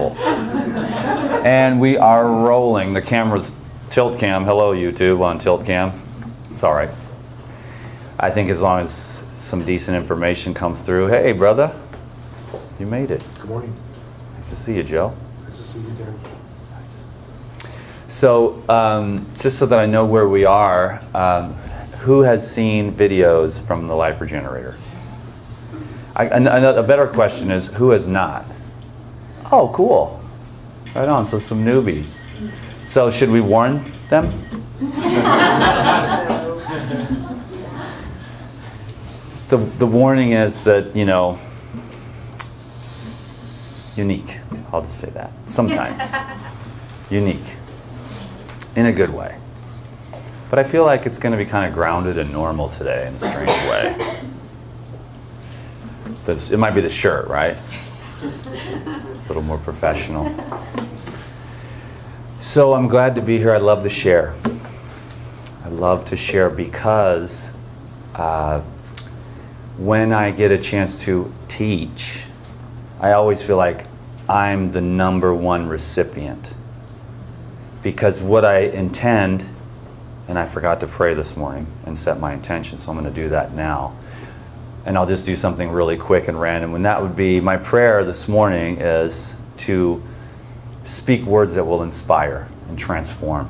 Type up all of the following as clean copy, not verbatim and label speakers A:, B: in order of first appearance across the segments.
A: Wonderful. And we are rolling. The camera's tilt cam. Hello, YouTube on tilt cam. It's all right. I think as long as some decent information comes through. Hey, brother. You made it.
B: Good morning.
A: Nice to see you, Joe.
B: Nice to see you, Dan.
A: Nice. So, just so that I know where we are, who has seen videos from the Life Regenerator? A better question is, who has not? Oh, cool. Right on, so some newbies. So should we warn them? The warning is that, you know, unique. I'll just say that. Sometimes. Unique. In a good way. But I feel like it's going to be kind of grounded and normal today in a strange way. It might be the shirt, right? A little more professional. So I'm glad to be here. I love to share. I love to share because when I get a chance to teach, I always feel like I'm the #1 recipient. Because what I intend, and I forgot to pray this morning and set my intention, so I'm going to do that now. And I'll just do something really quick and random. And that would be, my prayer this morning is to speak words that will inspire and transform.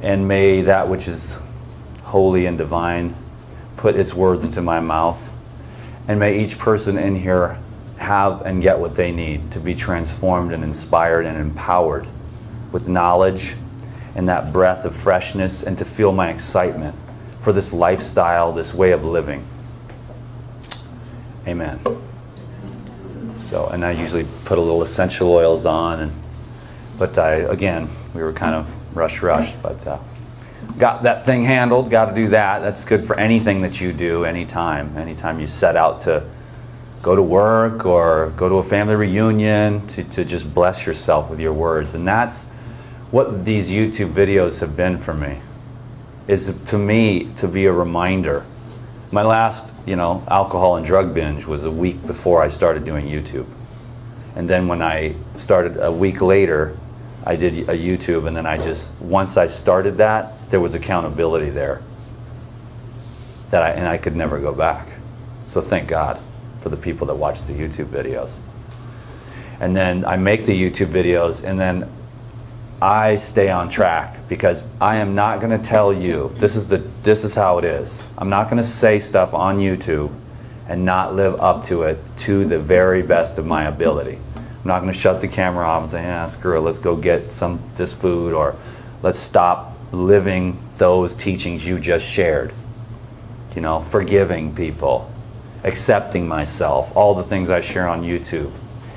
A: And may that which is holy and divine put its words into my mouth. And may each person in here have and get what they need to be transformed and inspired and empowered with knowledge and that breath of freshness, and to feel my excitement for this lifestyle, this way of living. Amen. So, and I usually put a little essential oils on, but again, we were kind of rushed, but got that thing handled, got to do that. That's good for anything that you do, anytime you set out to go to work or go to a family reunion, to just bless yourself with your words. And that's what these YouTube videos have been for me, is to me to be a reminder. My last, alcohol and drug binge was a week before I started doing YouTube. And then when I started a week later, I did a YouTube, and then once I started that, there was accountability there. And I could never go back. So thank God for the people that watch the YouTube videos. And then I make the YouTube videos, and then I stay on track, because I am not going to tell you, this is how it is. I'm not going to say stuff on YouTube and not live up to it to the very best of my ability. I'm not going to shut the camera off and say, screw it, let's go get this food, or let's stop living those teachings you just shared. Forgiving people, accepting myself, all the things I share on YouTube.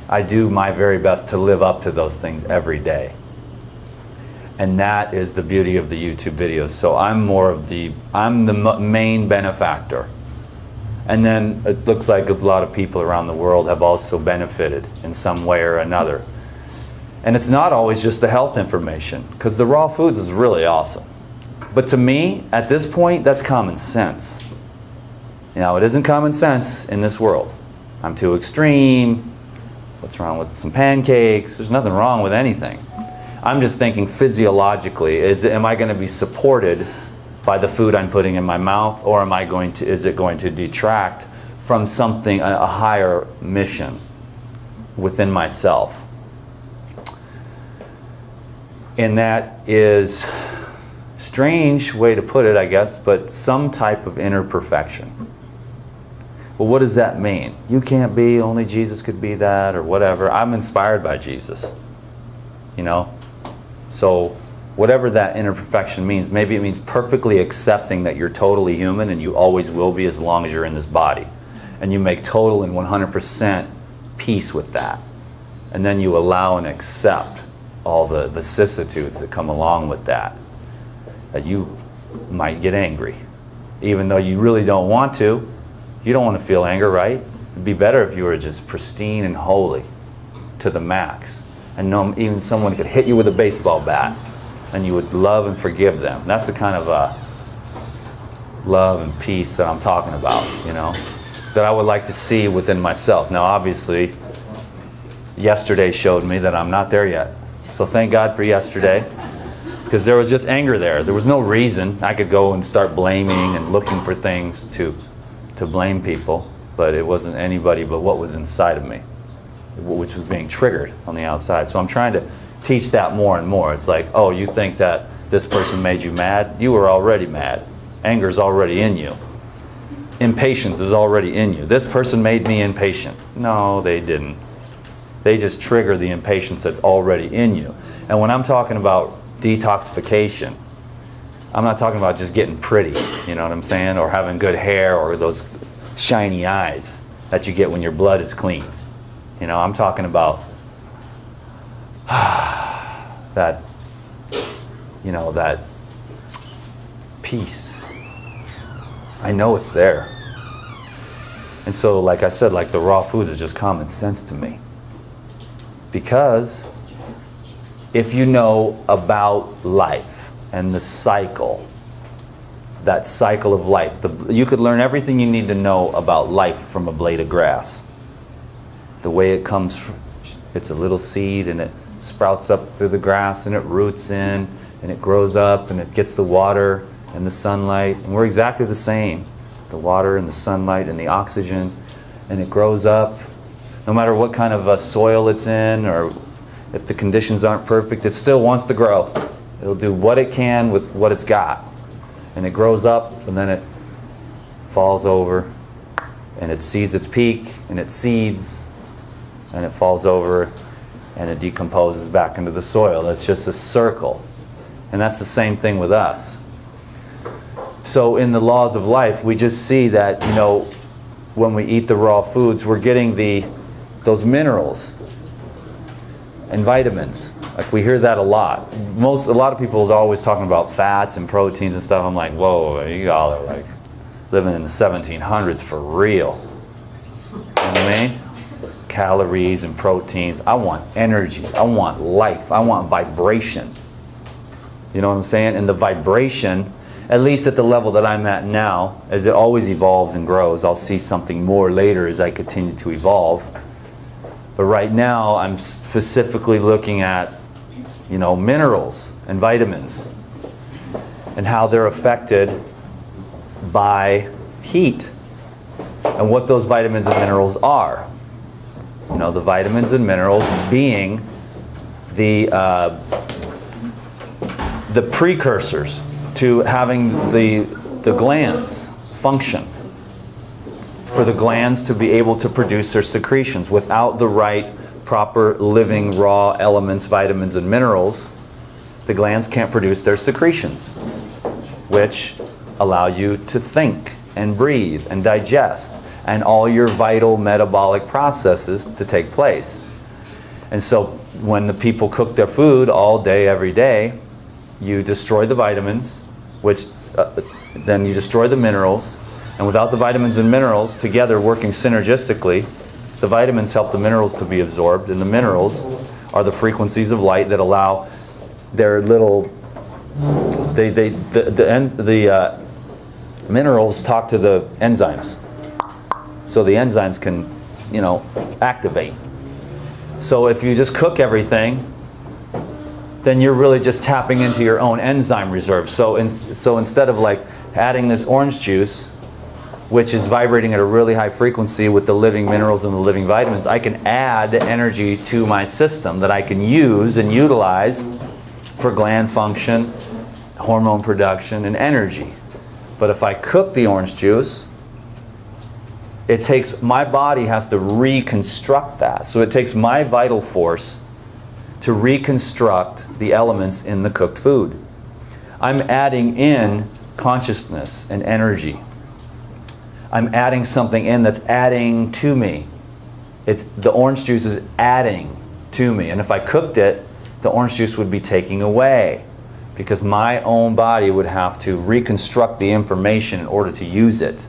A: I do my very best to live up to those things every day. And that is the beauty of the YouTube videos. So I'm the main benefactor. And then it looks like a lot of people around the world have also benefited in some way or another. And it's not always just the health information, because the raw foods is really awesome. But to me, at this point, that's common sense. It isn't common sense in this world. I'm too extreme. What's wrong with some pancakes? There's nothing wrong with anything. I'm just thinking physiologically, am I going to be supported by the food I'm putting in my mouth, or is it going to detract from something, a higher mission within myself? And that is a strange way to put it, I guess, but some type of inner perfection. Well, what does that mean? You can't be, only Jesus could be that, or whatever. I'm inspired by Jesus, So whatever that inner perfection means, maybe it means perfectly accepting that you're totally human and you always will be as long as you're in this body. And you make total and 100% peace with that. And then you allow and accept all the vicissitudes that come along with that. That you might get angry, even though you really don't want to. You don't want to feel anger, right? It'd be better if you were just pristine and holy to the max. And even someone could hit you with a baseball bat, and you would love and forgive them. That's the kind of love and peace that I'm talking about, that I would like to see within myself. Now, obviously, yesterday showed me that I'm not there yet. So thank God for yesterday, because there was just anger there. There was no reason. I could go and start blaming and looking for things to blame people, but it wasn't anybody but what was inside of me, which was being triggered on the outside. So I'm trying to teach that more and more. It's like, oh, you think that this person made you mad? You were already mad. Anger is already in you. Impatience is already in you. This person made me impatient. No, they didn't. They just trigger the impatience that's already in you. And when I'm talking about detoxification, I'm not talking about just getting pretty, you know what I'm saying? Or having good hair or those shiny eyes that you get when your blood is clean. You know, I'm talking about that, you know, that peace. I know it's there. And so, like I said, like the raw foods is just common sense to me. Because if you know about life and the cycle, that cycle of life, you could learn everything you need to know about life from a blade of grass. The way it comes from, it's a little seed and it sprouts up through the grass and it roots in and it grows up and it gets the water and the sunlight. And we're exactly the same. The water and the sunlight and the oxygen, and it grows up. No matter what kind of soil it's in, or if the conditions aren't perfect, it still wants to grow. It'll do what it can with what it's got. And it grows up, and then it falls over, and it sees its peak, and it seeds, and it falls over, and it decomposes back into the soil. It's just a circle. And that's the same thing with us. So in the laws of life, we just see that, you know, when we eat the raw foods, we're getting those minerals and vitamins. Like, we hear that a lot. A lot of people is always talking about fats and proteins and stuff. I'm like, whoa, you all are like living in the 1700s for real. You know what I mean? Calories and proteins. I want energy. I want life. I want vibration. You know what I'm saying? And the vibration, at least at the level that I'm at now, as it always evolves and grows, I'll see something more later as I continue to evolve. But right now, I'm specifically looking at, you know, minerals and vitamins and how they're affected by heat and what those vitamins and minerals are. You know, the vitamins and minerals being the precursors to having the glands function, for the glands to be able to produce their secretions. Without the right, proper, living, raw elements, vitamins, and minerals, the glands can't produce their secretions, which allow you to think and breathe and digest and all your vital metabolic processes to take place. And so when the people cook their food all day, every day, you destroy the vitamins, which then you destroy the minerals. And without the vitamins and minerals together working synergistically, the vitamins help the minerals to be absorbed, and the minerals are the frequencies of light that allow their little, the minerals talk to the enzymes. So the enzymes can, you know, activate. So if you just cook everything, then you're really just tapping into your own enzyme reserve. So instead of like adding this orange juice, which is vibrating at a really high frequency with the living minerals and the living vitamins, I can add energy to my system that I can use and utilize for gland function, hormone production, and energy. But if I cook the orange juice, my body has to reconstruct that. So it takes my vital force to reconstruct the elements in the cooked food. I'm adding in consciousness and energy. I'm adding something in that's adding to me. The orange juice is adding to me. And if I cooked it, the orange juice would be taking away, because my own body would have to reconstruct the information in order to use it.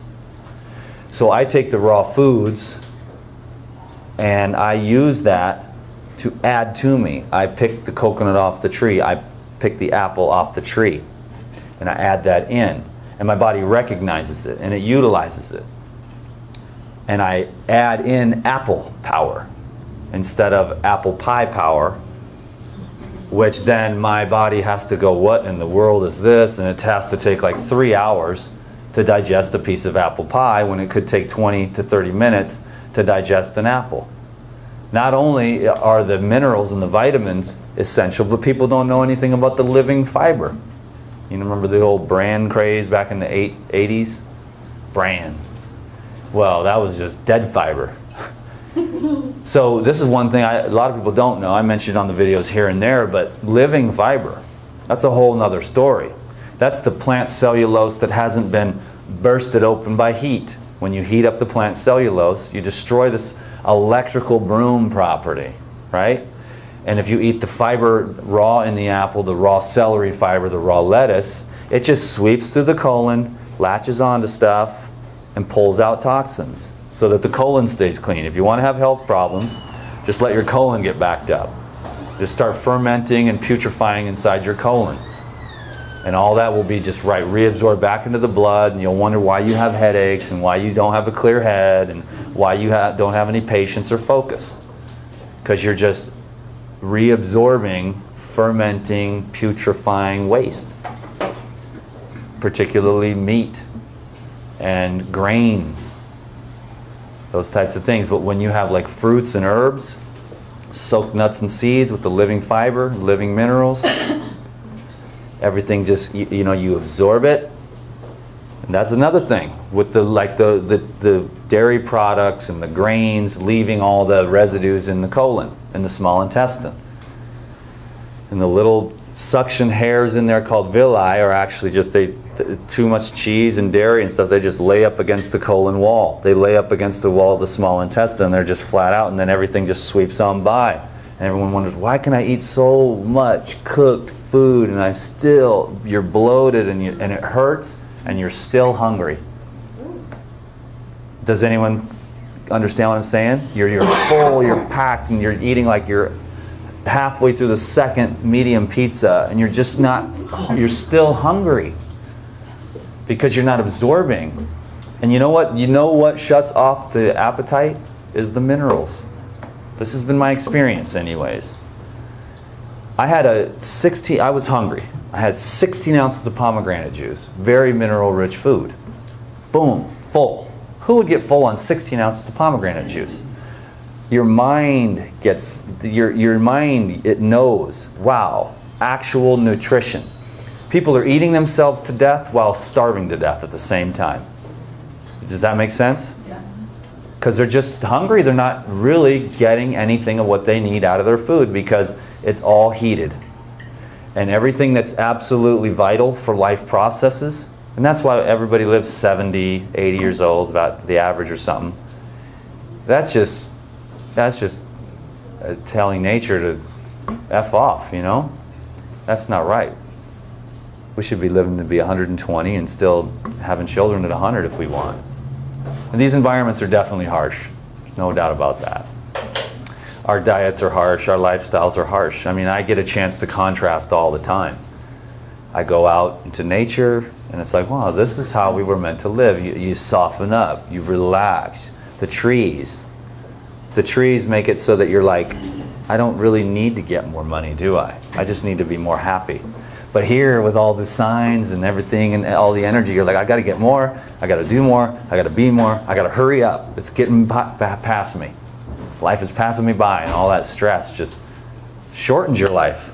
A: So I take the raw foods and I use that to add to me. I pick the coconut off the tree. I pick the apple off the tree. And I add that in. And my body recognizes it and it utilizes it. And I add in apple power. instead of apple pie power, which then my body has to go, what in the world is this? And it has to take like 3 hours to digest a piece of apple pie when it could take 20 to 30 minutes to digest an apple. Not only are the minerals and the vitamins essential, but people don't know anything about the living fiber. You remember the old bran craze back in the 80s? Bran. Well, that was just dead fiber. So this is one thing a lot of people don't know. I mentioned on the videos here and there, but living fiber, that's a whole nother story. That's the plant cellulose that hasn't been bursted open by heat. When you heat up the plant cellulose, you destroy this electrical broom property, right? And if you eat the fiber raw in the apple, the raw celery fiber, the raw lettuce, it just sweeps through the colon, latches onto stuff, and pulls out toxins so that the colon stays clean. If you want to have health problems, just let your colon get backed up. Just start fermenting and putrefying inside your colon. And all that will be just reabsorbed back into the blood, and you'll wonder why you have headaches and why you don't have a clear head and why you don't have any patience or focus. Because you're just reabsorbing, fermenting, putrefying waste. Particularly meat and grains, those types of things. But when you have like fruits and herbs, soaked nuts and seeds with the living fiber, living minerals, everything just, you absorb it. And that's another thing with the dairy products and the grains leaving all the residues in the colon, in the small intestine. And the little suction hairs in there called villi are actually just too much cheese and dairy and stuff. They just lay up against the colon wall. They lay up against the wall of the small intestine. They're just flat out, and then everything just sweeps on by. And everyone wonders, why can I eat so much cooked food and you're bloated and it hurts and you're still hungry? Does anyone understand what I'm saying? You're full, you're packed, and you're eating like you're halfway through the second medium pizza, and you're still hungry because you're not absorbing. And you know what? You know what shuts off the appetite is the minerals. This has been my experience anyways. I was hungry. I had 16 ounces of pomegranate juice, very mineral rich food. Boom, full. Who would get full on 16 ounces of pomegranate juice? Your mind gets, your mind, it knows, wow, actual nutrition. People are eating themselves to death while starving to death at the same time. Does that make sense? Yeah. Because they're just hungry. They're not really getting anything of what they need out of their food because it's all heated. And everything that's absolutely vital for life processes, and that's why everybody lives 70, 80 years old, about the average or something. That's just telling nature to F off, That's not right. We should be living to be 120 and still having children at 100 if we want. And these environments are definitely harsh, no doubt about that. Our diets are harsh, our lifestyles are harsh. I mean, I get a chance to contrast all the time. I go out into nature and it's like, wow, this is how we were meant to live. You soften up, you relax. The trees make it so that you're like, I don't really need to get more money, do I? I just need to be more happy. But here, with all the signs and everything and all the energy, you're like, I got to get more, I got to do more, I got to be more, I got to hurry up. It's getting past me. Life is passing me by, and all that stress just shortens your life.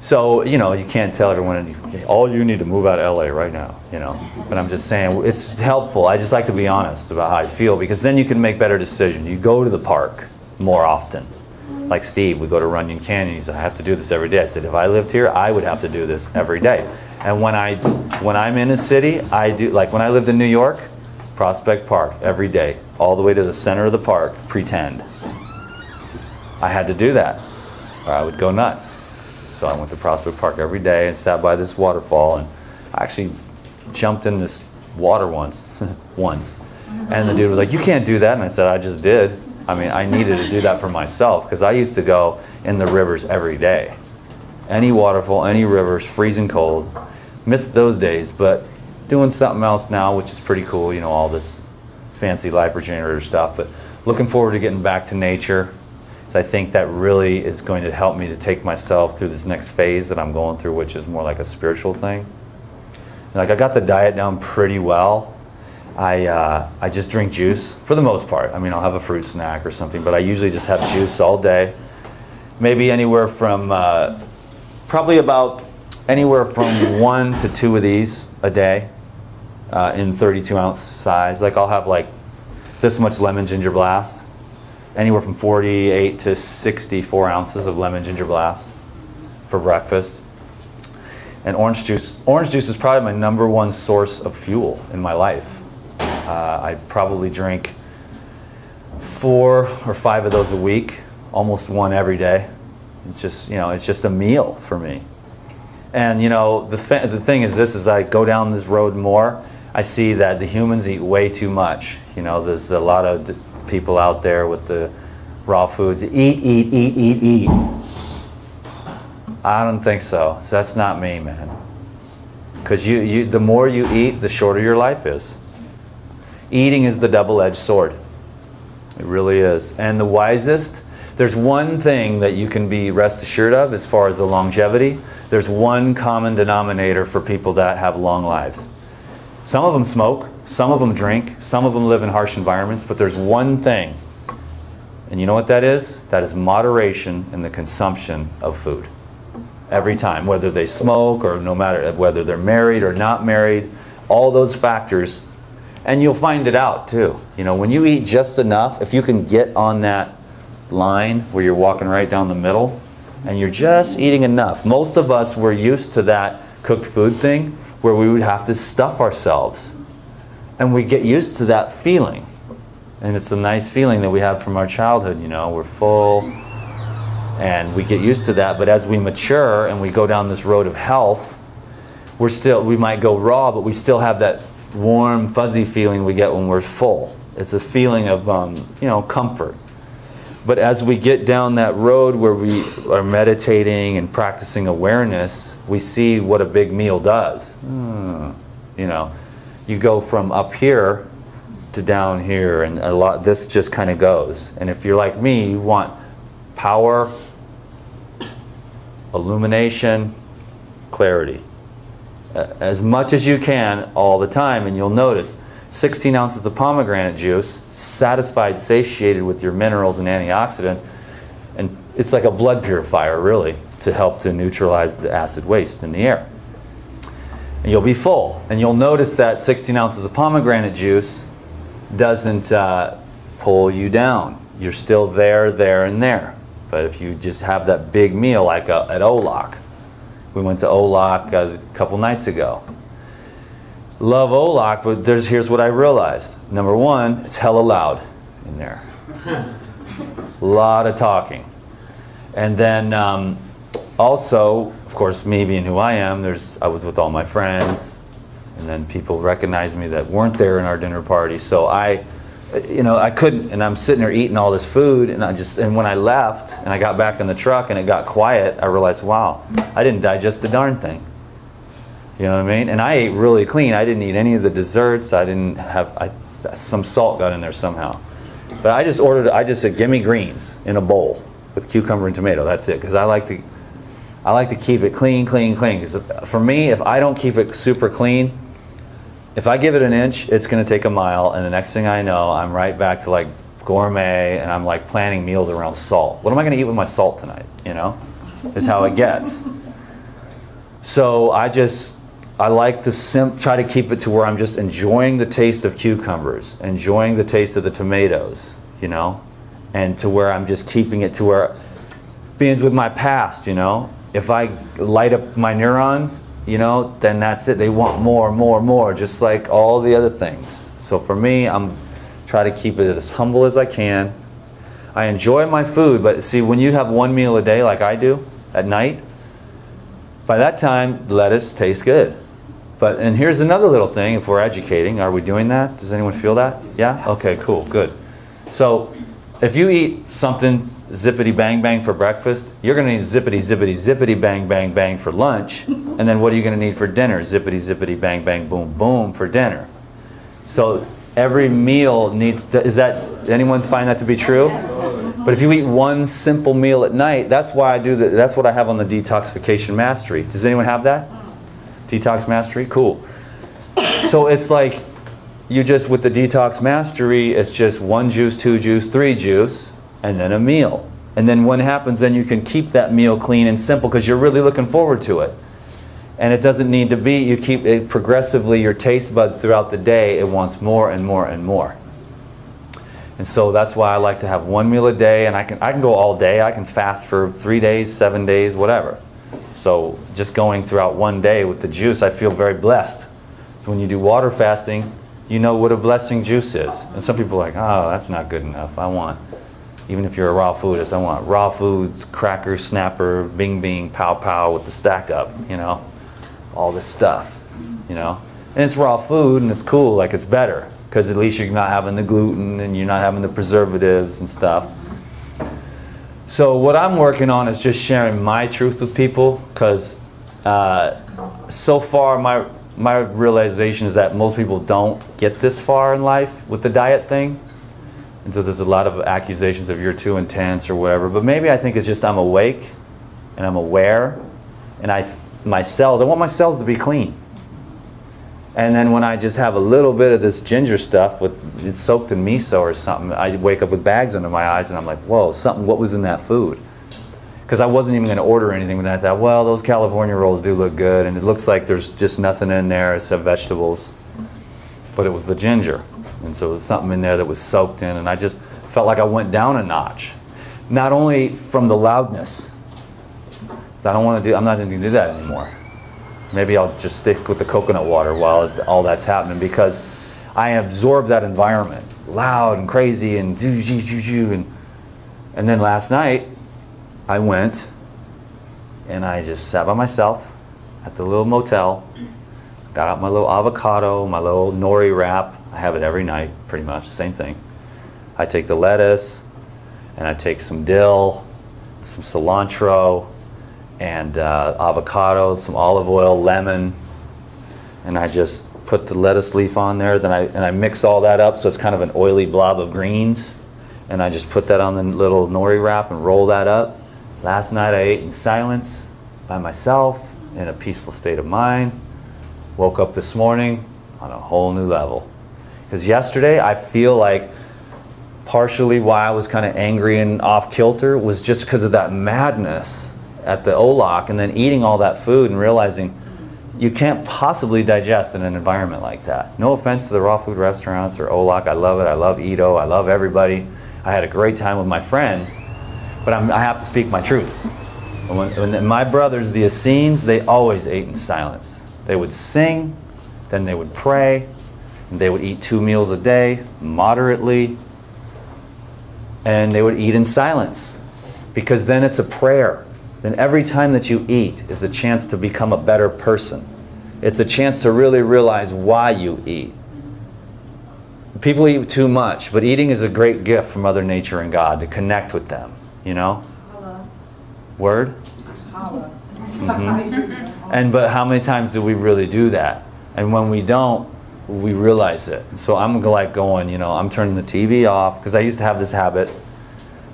A: So, you can't tell everyone, all you need to move out of LA right now, But I'm just saying, it's helpful. I just like to be honest about how I feel, because then you can make better decisions. You go to the park more often. Like Steve, we go to Runyon Canyon. He said, I have to do this every day. I said, if I lived here, I would have to do this every day. And when I'm in a city, I do, like when I lived in New York, Prospect Park every day, all the way to the center of the park, pretend. I had to do that, or I would go nuts. So I went to Prospect Park every day and sat by this waterfall, and I actually jumped in this water once. And the dude was like, you can't do that. And I said, I just did. I mean, I needed to do that for myself, because I used to go in the rivers every day. Any waterfall, any rivers, freezing cold. Missed those days, but doing something else now, which is pretty cool, all this fancy life regenerator stuff. But looking forward to getting back to nature. I think that really is going to help me to take myself through this next phase that I'm going through, which is more like a spiritual thing. Like, I got the diet down pretty well. I just drink juice for the most part. I mean, I'll have a fruit snack or something, but I usually just have juice all day. Maybe anywhere from, probably about anywhere from 1 to 2 of these a day in 32-ounce size. Like, I'll have like this much lemon ginger blast. Anywhere from 48 to 64 ounces of lemon ginger blast for breakfast. And orange juice. Orange juice is probably my #1 source of fuel in my life. I probably drink 4 or 5 of those a week, almost 1 every day. It's just, you know, it's just a meal for me. And you know, the thing is this, as I go down this road more, I see that the humans eat way too much. You know, there's a lot of people out there with the raw foods. Eat. I don't think so. So that's not me, man. Because the more you eat, the shorter your life is. Eating is the double-edged sword. It really is. And the wisest, there's one thing that you can be rest assured of as far as the longevity. There's one common denominator for people that have long lives. Some of them smoke, some of them drink, some of them live in harsh environments, but there's one thing. And you know what that is? That is moderation in the consumption of food. Every time, whether they smoke or no matter whether they're married or not married, all those factors. And you'll find it out too. You know, when you eat just enough, if you can get on that line where you're walking right down the middle and you're just eating enough. Most of us were used to that cooked food thing where we would have to stuff ourselves. And we get used to that feeling. And it's a nice feeling that we have from our childhood, you know, we're full and we get used to that. But as we mature and we go down this road of health, we might go raw, but we still have that warm, fuzzy feeling we get when we're full. It's a feeling of, you know, comfort. But as we get down that road where we are meditating and practicing awareness, we see what a big meal does. You know, you go from up here to down here, and a lot. This just kind of goes. And if you're like me, you want power, illumination, clarity, as much as you can all the time. And you'll notice 16 ounces of pomegranate juice, satisfied, satiated with your minerals and antioxidants, and it's like a blood purifier, really, to help to neutralize the acid waste in the air. And you'll be full. And you'll notice that 16 ounces of pomegranate juice doesn't pull you down. You're still there, and there. But if you just have that big meal, like at Olak, we went to Olak a couple nights ago. Love Olak, but here's what I realized. Number one, it's hella loud in there. A lot of talking. And then also, of course, me being who I am, I was with all my friends, and then people recognized me that weren't there in our dinner party. So I couldn't, and I'm sitting there eating all this food, and when I left and I got back in the truck and it got quiet, I realized, wow, I didn't digest the darn thing. You know what I mean? And I ate really clean. I didn't eat any of the desserts. I didn't have, some salt got in there somehow. But I just said, give me greens in a bowl with cucumber and tomato. That's it. Because I like to keep it clean. Because for me, if I don't keep it super clean, if I give it an inch, it's going to take a mile. And the next thing I know, I'm right back to like gourmet, and I'm like planning meals around salt. What am I going to eat with my salt tonight? You know, is how it gets. So I like to try to keep it to where I'm just enjoying the taste of cucumbers, enjoying the taste of the tomatoes, you know, and to where I'm just keeping it to where, being with my past, you know, if I light up my neurons, you know, then that's it. They want more, just like all the other things. So for me, I'm trying to keep it as humble as I can. I enjoy my food, but see, when you have one meal a day like I do at night, by that time, lettuce tastes good. And here's another little thing, if we're educating, are we doing that? Does anyone feel that? Yeah? Okay, cool, good. So if you eat something zippity bang bang for breakfast, you're going to need zippity bang bang bang for lunch, and then what are you going to need for dinner? Zippity bang bang boom boom for dinner. So Every meal needs to, anyone find that to be true? But if you eat one simple meal at night, that's why I do that. That's what I have on the Detoxification Mastery. Does anyone have that? Detox Mastery? Cool. So it's like, you just, with the Detox Mastery, it's just 1 juice, 2 juice, 3 juice, and then a meal. And then when it happens, then you can keep that meal clean and simple because you're really looking forward to it. And it doesn't need to be, you keep it progressively, your taste buds throughout the day, it wants more and more and more. And so that's why I like to have 1 meal a day, and I can go all day. I can fast for 3 days, 7 days, whatever. So just going throughout one day with the juice, I feel very blessed. So when you do water fasting, you know what a blessing juice is. And some people are like, oh, that's not good enough. I want, even if you're a raw foodist, I want raw foods, cracker, snapper, bing bing, pow pow with the stack up, you know, all this stuff, you know. And it's raw food and it's cool, like it's better, because at least you're not having the gluten and you're not having the preservatives and stuff. So what I'm working on is just sharing my truth with people, because so far my realization is that most people don't get this far in life with the diet thing. And so there's a lot of accusations of you're too intense or whatever. But maybe I think it's just I'm awake and I'm aware, and I want my cells to be clean. And then when I just have a little bit of this ginger stuff it's soaked in miso or something, I wake up with bags under my eyes and I'm like, whoa, what was in that food? Because I wasn't even going to order anything, but I thought, well, those California rolls do look good, and it looks like there's just nothing in there except vegetables. But it was the ginger. And so there was something in there that was soaked in, and I just felt like I went down a notch. Not only from the loudness, so I'm not going to do that anymore. Maybe I'll just stick with the coconut water while all that's happening, because I absorb that environment, loud and crazy and and then last night I went and I just sat by myself at the little motel, got out my little avocado, my little nori wrap. I have it every night, pretty much, same thing. I take the lettuce and I take some dill, some cilantro, and avocado, some olive oil, lemon, and I just put the lettuce leaf on there. Then I mix all that up so it's kind of an oily blob of greens, and I just put that on the little nori wrap and roll that up. Last night I ate in silence by myself in a peaceful state of mind. Woke up this morning on a whole new level. Because yesterday I feel like partially why I was kind of angry and off kilter was just because of that madness at the Olak, and then eating all that food and realizing you can't possibly digest in an environment like that. No offense to the raw food restaurants or Olak, I love it, I love Ito, I love everybody. I had a great time with my friends, but I have to speak my truth. When my brothers, the Essenes, they always ate in silence. They would sing, then they would pray, and they would eat 2 meals a day, moderately, and they would eat in silence, because then it's a prayer. Then every time that you eat is a chance to become a better person. It's a chance to really realize why you eat. People eat too much, but eating is a great gift from Mother Nature and God to connect with them, you know?
B: Hello.
A: Word?
B: Hello.
A: But how many times do we really do that? And when we don't, we realize it. So I'm like going, you know, I'm turning the TV off, because I used to have this habit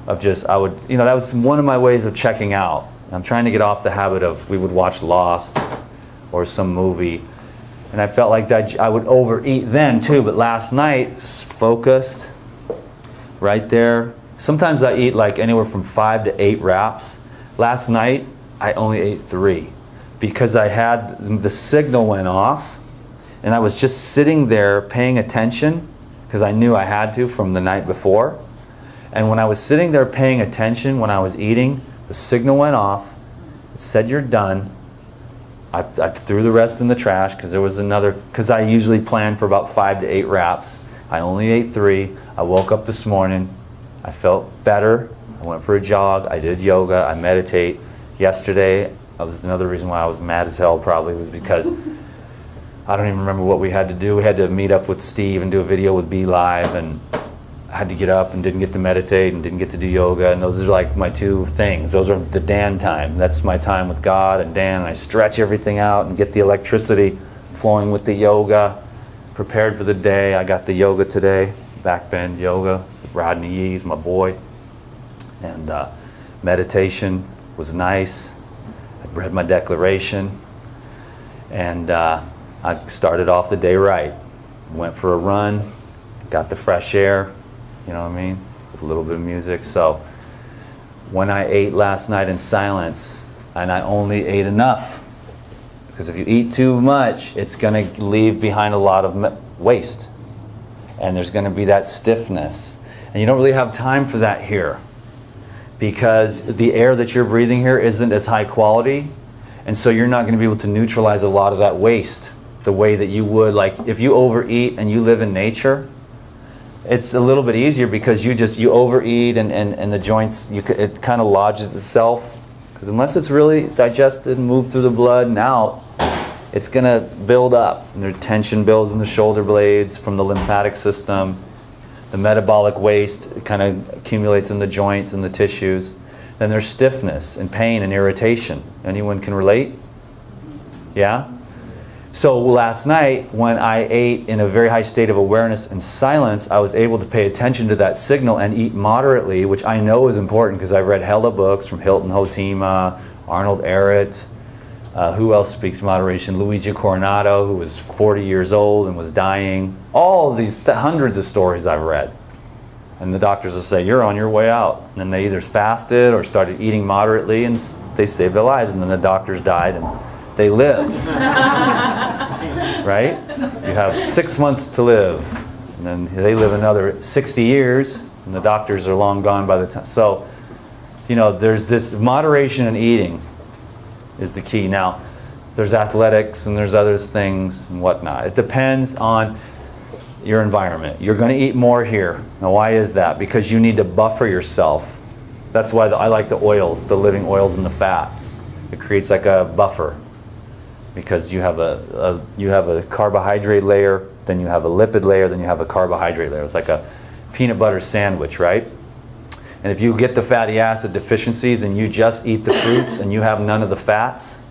A: of just, that was one of my ways of checking out. I'm trying to get off the habit of, we would watch Lost or some movie, and I felt like that I would overeat then too, but last night, focused, right there. Sometimes I eat like anywhere from 5 to 8 wraps. Last night, I only ate 3, because I had, the signal went off, and I was just sitting there paying attention, because I knew I had to from the night before. And when I was sitting there paying attention when I was eating, the signal went off. It said, you're done. I threw the rest in the trash, because there was another, because I usually plan for about 5 to 8 wraps. I only ate 3. I woke up this morning. I felt better. I went for a jog. I did yoga. I meditate. Yesterday, that was another reason why I was mad as hell, probably, was because I don't even remember what we had to do. We had to meet up with Steve and do a video with Be Live, and I had to get up and didn't get to meditate and didn't get to do yoga, and those are like my 2 things. Those are the Dan time. That's my time with God and Dan, and I stretch everything out and get the electricity flowing with the yoga. prepared for the day. I got the yoga today, back bend yoga, Rodney Yee's my boy. And meditation was nice. I read my declaration. And I started off the day right. Went for a run, got the fresh air, you know what I mean, with a little bit of music. So when I ate last night in silence, and I only ate enough, because if you eat too much, it's going to leave behind a lot of waste. And there's going to be that stiffness. And you don't really have time for that here, because the air that you're breathing here isn't as high quality. And so you're not going to be able to neutralize a lot of that waste the way that you would, like if you overeat and you live in nature, it's a little bit easier because you overeat and the joints, it kind of lodges itself. Because unless it's really digested and moved through the blood and out, it's going to build up. And there's tension builds in the shoulder blades from the lymphatic system. The metabolic waste kind of accumulates in the joints and the tissues. Then there's stiffness and pain and irritation. Anyone can relate? Yeah? So last night, when I ate in a very high state of awareness and silence, I was able to pay attention to that signal and eat moderately, which I know is important because I've read hella books from Hilton Hotima, Arnold Ehret, who else speaks moderation? Luigi Coronado, who was 40 years old and was dying. All of these hundreds of stories I've read. And the doctors will say, you're on your way out. And then they either fasted or started eating moderately and they saved their lives. And then the doctors died and they lived. Right? You have 6 months to live. And then they live another 60 years and the doctors are long gone by the time. So, you know, there's this moderation in eating is the key. Now, there's athletics and there's other things and whatnot. It depends on your environment. You're going to eat more here. Now why is that? Because you need to buffer yourself. That's why I like the oils, the living oils and the fats. It creates like a buffer because you have a carbohydrate layer, then you have a lipid layer, then you have a carbohydrate layer. It's like a peanut butter sandwich, right? And if you get the fatty acid deficiencies and you just eat the fruits and you have none of the fats,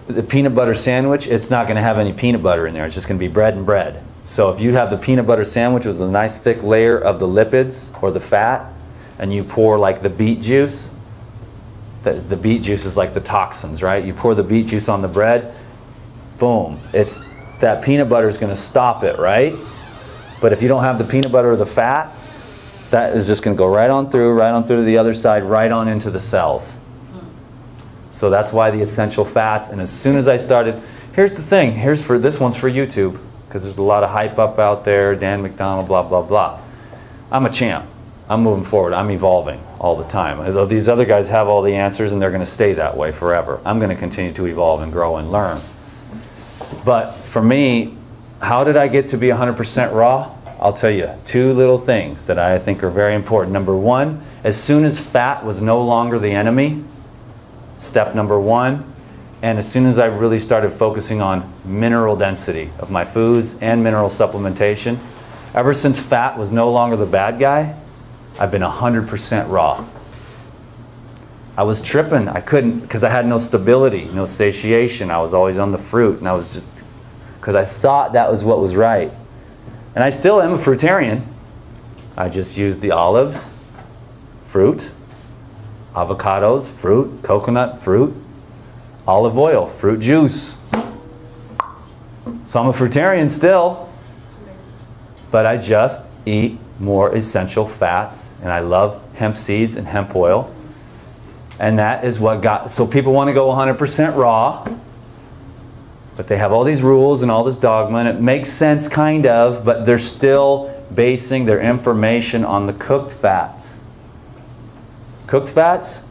A: the peanut butter sandwich, it's not going to have any peanut butter in there. It's just going to be bread and bread. So if you have the peanut butter sandwich with a nice thick layer of the lipids or the fat, and you pour like the beet juice, the beet juice is like the toxins, right? You pour the beet juice on the bread, boom. That peanut butter is going to stop it, right? But if you don't have the peanut butter or the fat, that is just going to go right on through to the other side, right on into the cells. So that's why the essential fats, and as soon as I started, here's the thing, this one's for YouTube. Because there's a lot of hype up out there, Dan McDonald, blah, blah, blah. I'm a champ. I'm moving forward. I'm evolving all the time. Although these other guys have all the answers and they're going to stay that way forever. I'm going to continue to evolve and grow and learn. But for me, how did I get to be 100% raw? I'll tell you 2 little things that I think are very important. Number 1, as soon as fat was no longer the enemy, step number 1, and as soon as I really started focusing on mineral density of my foods and mineral supplementation, ever since fat was no longer the bad guy, I've been 100% raw. I was tripping. I couldn't, because I had no stability, no satiation. I was always on the fruit, and I was just, because I thought that was what was right. And I still am a fruitarian. I just use the olives, fruit, avocados, fruit, coconut, fruit, olive oil, fruit juice. So I'm a fruitarian still, but I just eat more essential fats, and I love hemp seeds and hemp oil. And that is what got, so people want to go 100% raw, but they have all these rules and all this dogma, and it makes sense kind of, but they're still basing their information on the cooked fats. Cooked fats?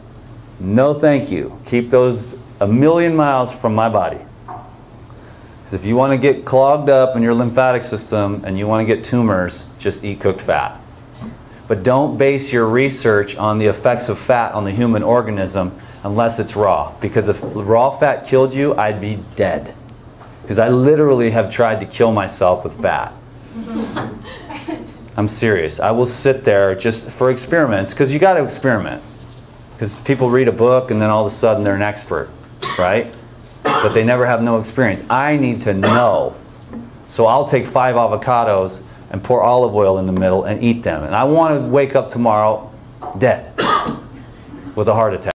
A: No thank you. Keep those a million miles from my body. Because if you want to get clogged up in your lymphatic system and you want to get tumors, just eat cooked fat. But don't base your research on the effects of fat on the human organism unless it's raw. Because if raw fat killed you, I'd be dead. Because I literally have tried to kill myself with fat. I'm serious. I will sit there just for experiments, because you got to experiment. Because people read a book and then all of a sudden they're an expert, right? But they never have no experience. I need to know. So I'll take 5 avocados and pour olive oil in the middle and eat them. And I want to wake up tomorrow dead with a heart attack.